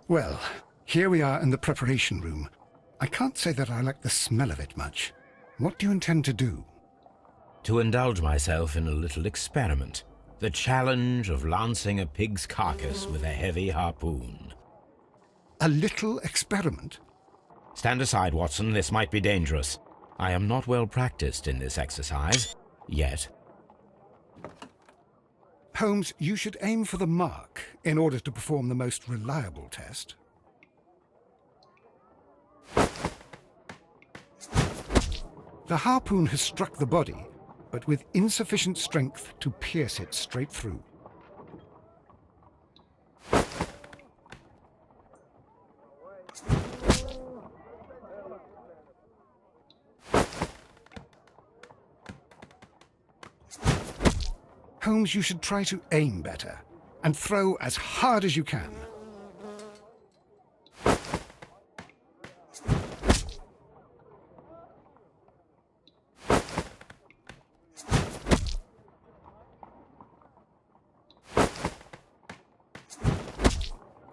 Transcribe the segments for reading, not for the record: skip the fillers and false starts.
Well, here we are in the preparation room. I can't say that I like the smell of it much. What do you intend to do? To indulge myself in a little experiment. The challenge of lancing a pig's carcass with a heavy harpoon. A little experiment? Stand aside, Watson. This might be dangerous. I am not well practiced in this exercise. Yet. Holmes, you should aim for the mark in order to perform the most reliable test. The harpoon has struck the body, but with insufficient strength to pierce it straight through. Holmes, you should try to aim better and throw as hard as you can.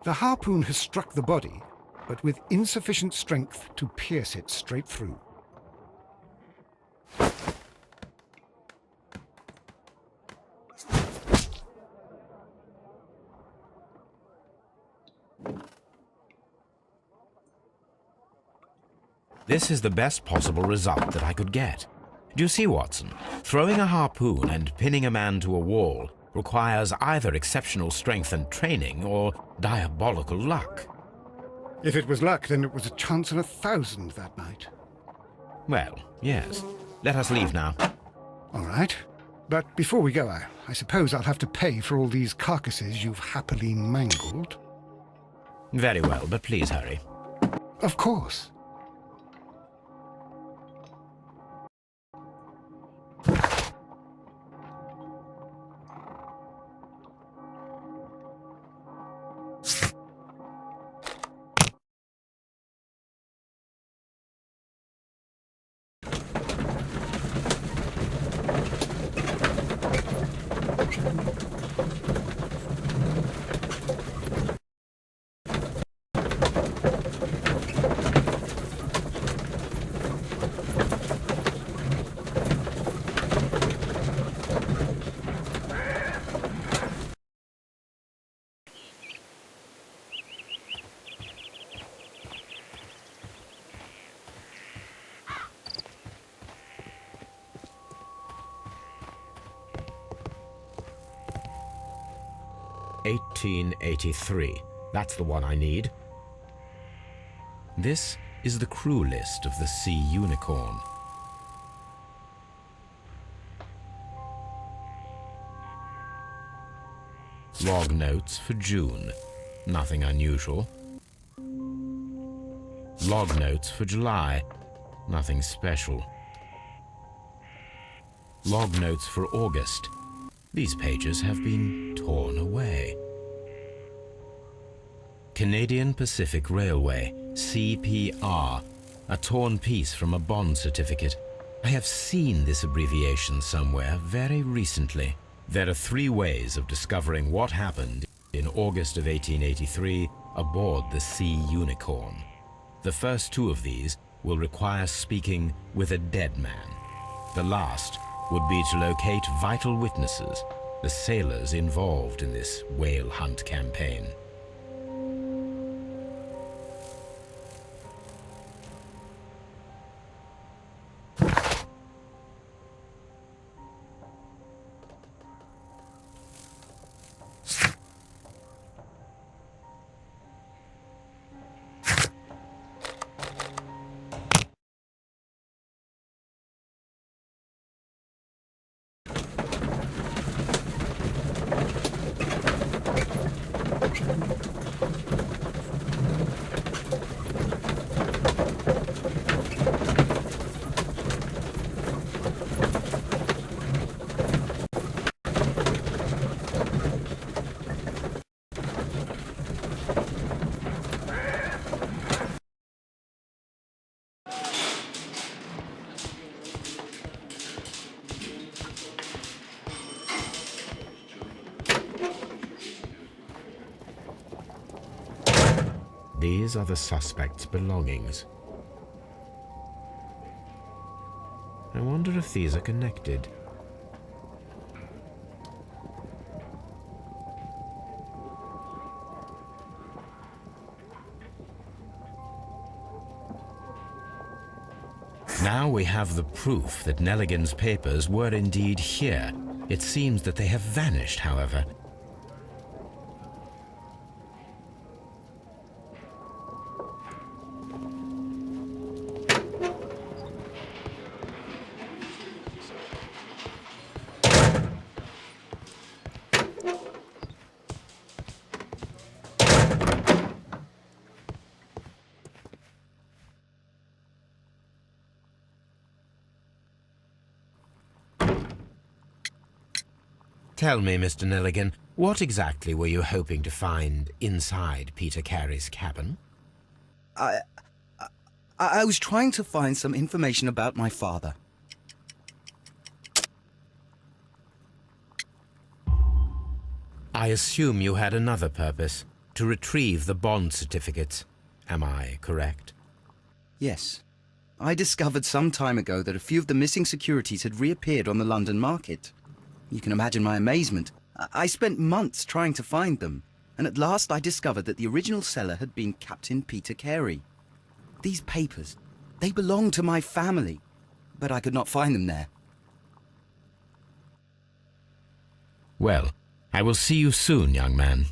The harpoon has struck the body, but with insufficient strength to pierce it straight through. This is the best possible result that I could get. Do you see, Watson? Throwing a harpoon and pinning a man to a wall requires either exceptional strength and training or diabolical luck. If it was luck, then it was a chance in 1,000 that night. Well, yes. Let us leave now. All right. But before we go, I suppose I'll have to pay for all these carcasses you've happily mangled. Very well, but please hurry. Of course. "1883. That's the one I need. This is the crew list of the Sea Unicorn. Log notes for June. Nothing unusual. Log notes for July. Nothing special. Log notes for August. These pages have been torn away. Canadian Pacific Railway, CPR, a torn piece from a bond certificate. I have seen this abbreviation somewhere very recently. There are 3 ways of discovering what happened in August of 1883 aboard the Sea Unicorn. The first 2 of these will require speaking with a dead man. The last would be to locate vital witnesses, the sailors involved in this whale hunt campaign. These are the suspect's belongings. I wonder if these are connected. Now we have the proof that Nelligan's papers were indeed here. It seems that they have vanished, however. Tell me, Mr. Nelligan, what exactly were you hoping to find inside Peter Carey's cabin? I was trying to find some information about my father. I assume you had another purpose, to retrieve the bond certificates. Am I correct? Yes. I discovered some time ago that a few of the missing securities had reappeared on the London market. You can imagine my amazement. I spent months trying to find them, and at last I discovered that the original seller had been Captain Peter Carey. These papers, they belonged to my family, but I could not find them there. Well, I will see you soon, young man.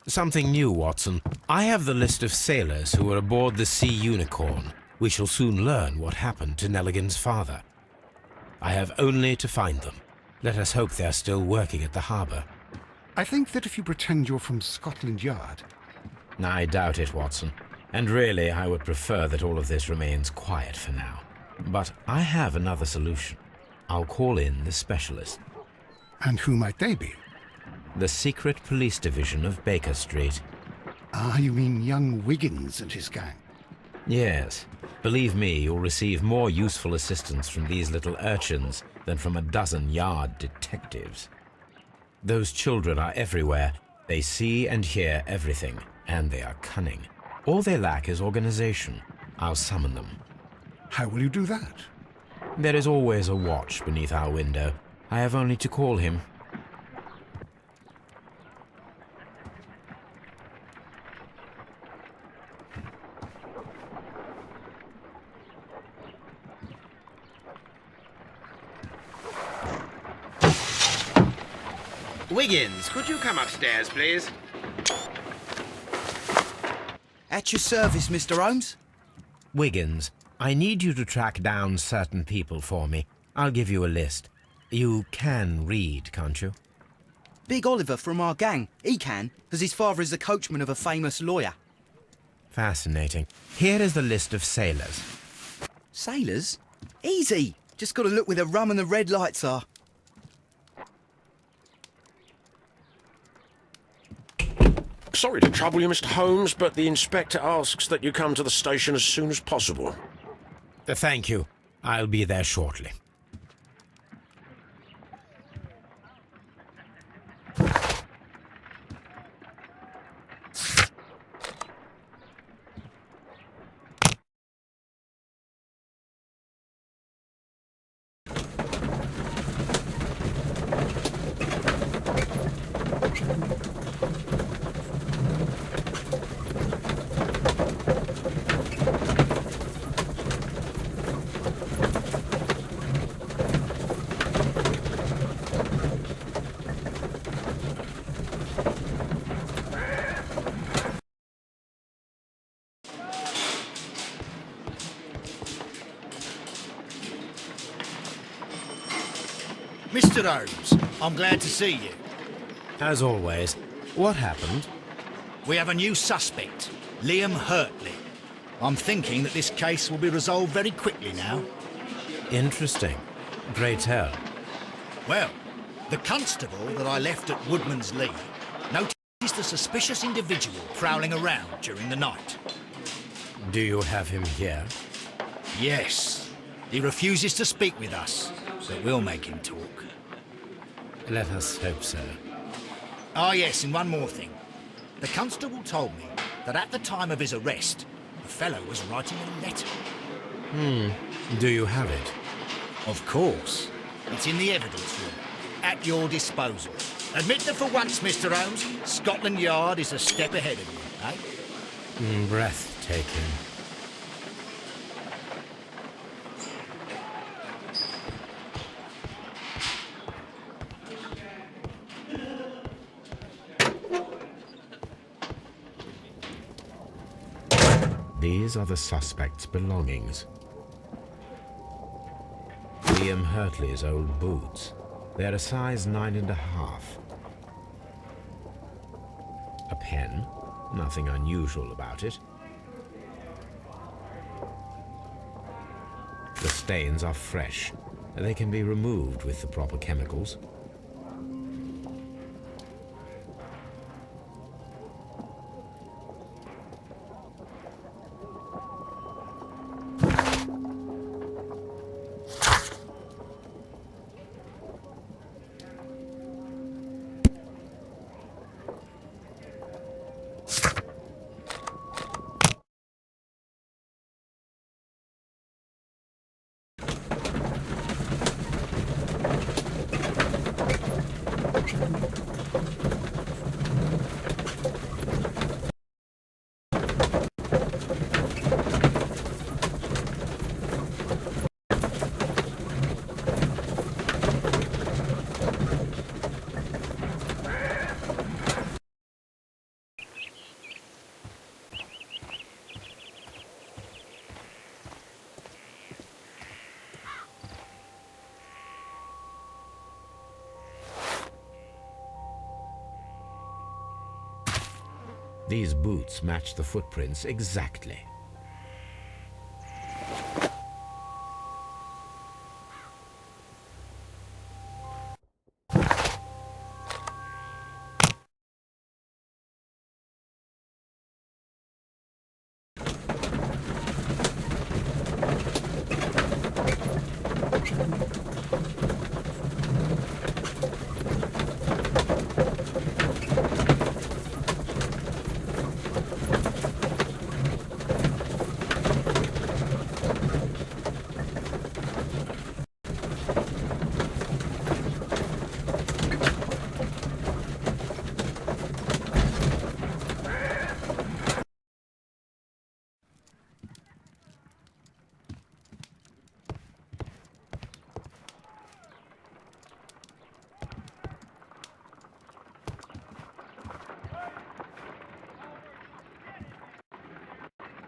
Something new, Watson. I have the list of sailors who were aboard the Sea Unicorn. We shall soon learn what happened to Nelligan's father. I have only to find them. Let us hope they are still working at the harbour. I think that if you pretend you're from Scotland Yard... I doubt it, Watson. And really, I would prefer that all of this remains quiet for now. But I have another solution. I'll call in the specialist. And who might they be? The secret police division of Baker Street. Ah, you mean young Wiggins and his gang? Yes. Believe me, you'll receive more useful assistance from these little urchins than from a dozen yard detectives. Those children are everywhere. They see and hear everything, and they are cunning. All they lack is organization. I'll summon them. How will you do that? There is always a watch beneath our window. I have only to call him. Wiggins, could you come upstairs, please? At your service, Mr. Holmes. Wiggins, I need you to track down certain people for me. I'll give you a list. You can read, can't you? Big Oliver from our gang. He can, because his father is the coachman of a famous lawyer. Fascinating. Here is the list of sailors. Sailors? Easy. Just got to look where the rum and the red lights are. Sorry to trouble you, Mr. Holmes, but the inspector asks that you come to the station as soon as possible. Thank you. I'll be there shortly. Mr. Holmes, I'm glad to see you. As always, what happened? We have a new suspect, Liam Hurtley. I'm thinking that this case will be resolved very quickly now. Interesting. Pray tell. Well, the constable that I left at Woodman's Lee noticed a suspicious individual prowling around during the night. Do you have him here? Yes. He refuses to speak with us, but we'll make him talk. Let us hope so. Ah, yes, and one more thing. The constable told me that at the time of his arrest, the fellow was writing a letter. Do you have it? Of course. It's in the evidence room, at your disposal. Admit that for once, Mr. Holmes, Scotland Yard is a step ahead of you, eh? Breathtaking. These are the suspect's belongings. Liam Hurtley's old boots. They're a size 9.5. A pen. Nothing unusual about it. The stains are fresh. They can be removed with the proper chemicals. These boots match the footprints exactly.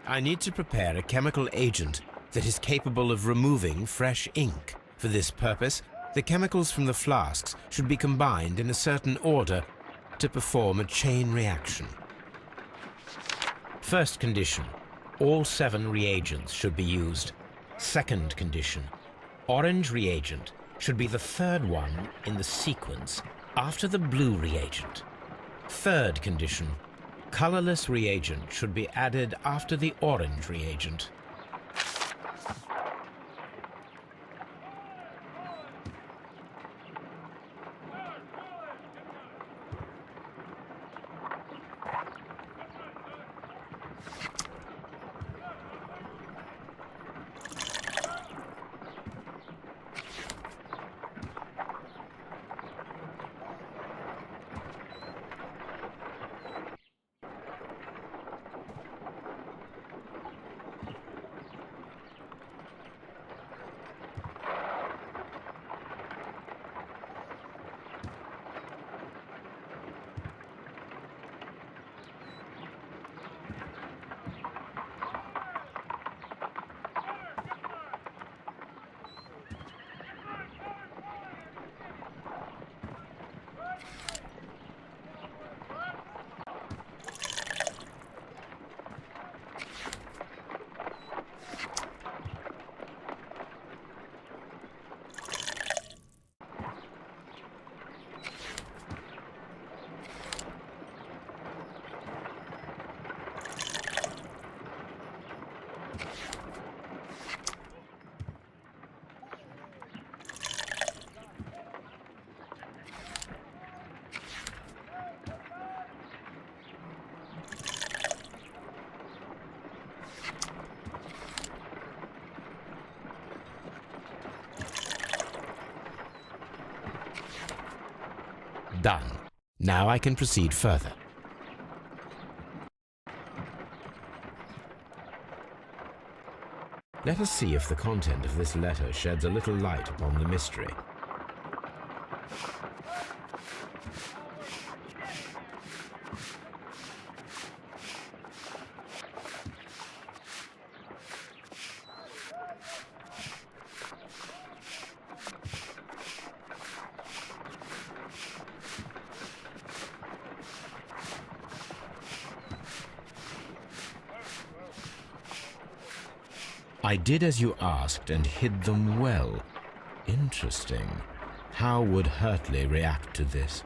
I need to prepare a chemical agent that is capable of removing fresh ink. For this purpose, the chemicals from the flasks should be combined in a certain order to perform a chain reaction. First condition, all 7 reagents should be used. Second condition, orange reagent should be the third one in the sequence after the blue reagent. Third condition, colorless reagent should be added after the orange reagent. Done. Now I can proceed further. Let us see if the content of this letter sheds a little light upon the mystery. I did as you asked and hid them well. Interesting. How would Hurtley react to this?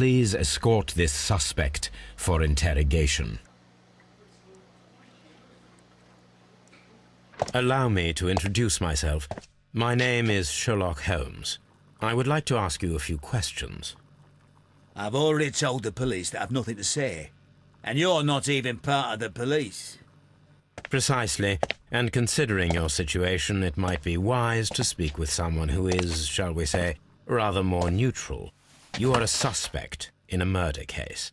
Please escort this suspect for interrogation. Allow me to introduce myself. My name is Sherlock Holmes. I would like to ask you a few questions. I've already told the police that I've nothing to say. And you're not even part of the police. Precisely, and considering your situation, it might be wise to speak with someone who is, shall we say, rather more neutral. You are a suspect in a murder case.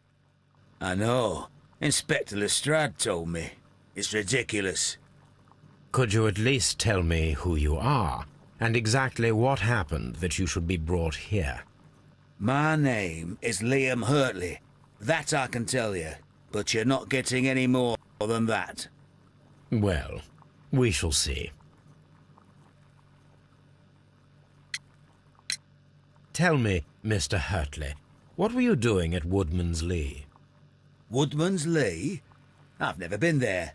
I know. Inspector Lestrade told me. It's ridiculous. Could you at least tell me who you are, and exactly what happened that you should be brought here? My name is Liam Hurtley. That I can tell you, but you're not getting any more than that. Well, we shall see. Tell me, Mr. Hurtley, what were you doing at Woodman's Lee? Woodman's Lee? I've never been there.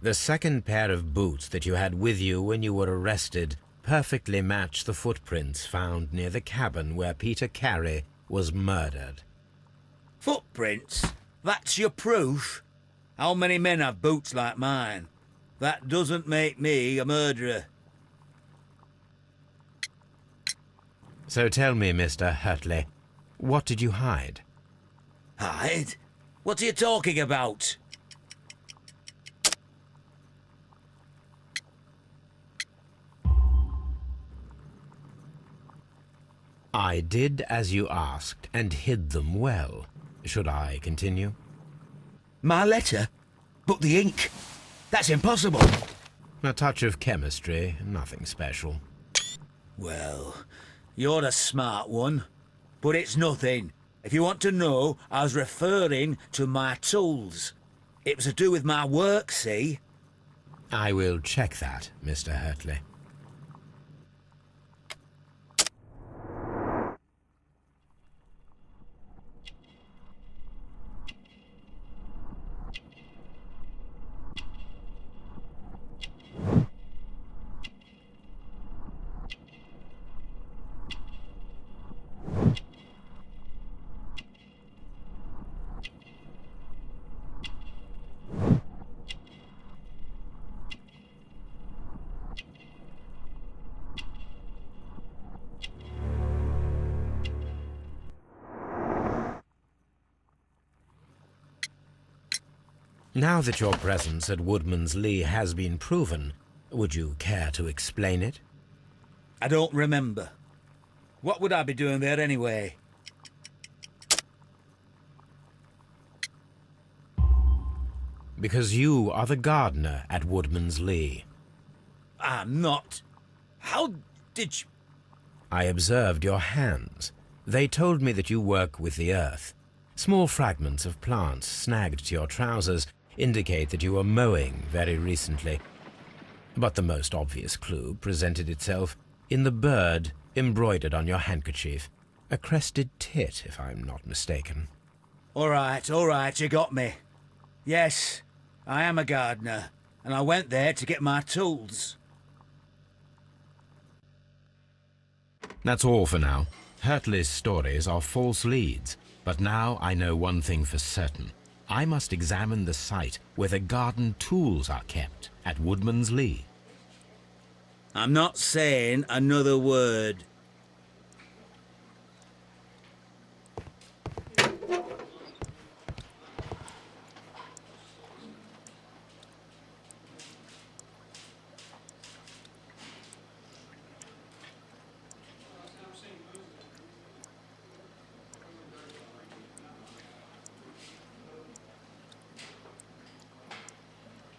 The second pair of boots that you had with you when you were arrested perfectly match the footprints found near the cabin where Peter Carey was murdered. Footprints? That's your proof? How many men have boots like mine? That doesn't make me a murderer. So tell me, Mr. Hurtley, what did you hide? Hide? What are you talking about? I did as you asked and hid them well. Should I continue? My letter? But the ink? That's impossible. A touch of chemistry, nothing special. Well, you're a smart one. But it's nothing. If you want to know, I was referring to my tools. It was to do with my work, see? I will check that, Mr. Hurtley. Now that your presence at Woodman's Lee has been proven, would you care to explain it? I don't remember. What would I be doing there anyway? Because you are the gardener at Woodman's Lee. I'm not. How did you... I observed your hands. They told me that you work with the earth. Small fragments of plants snagged to your trousers indicate that you were mowing very recently. But the most obvious clue presented itself in the bird embroidered on your handkerchief. A crested tit, if I'm not mistaken. All right, you got me. Yes, I am a gardener, and I went there to get my tools. That's all for now. Hurtley's stories are false leads, but now I know one thing for certain. I must examine the site where the garden tools are kept at Woodman's Lee. I'm not saying another word.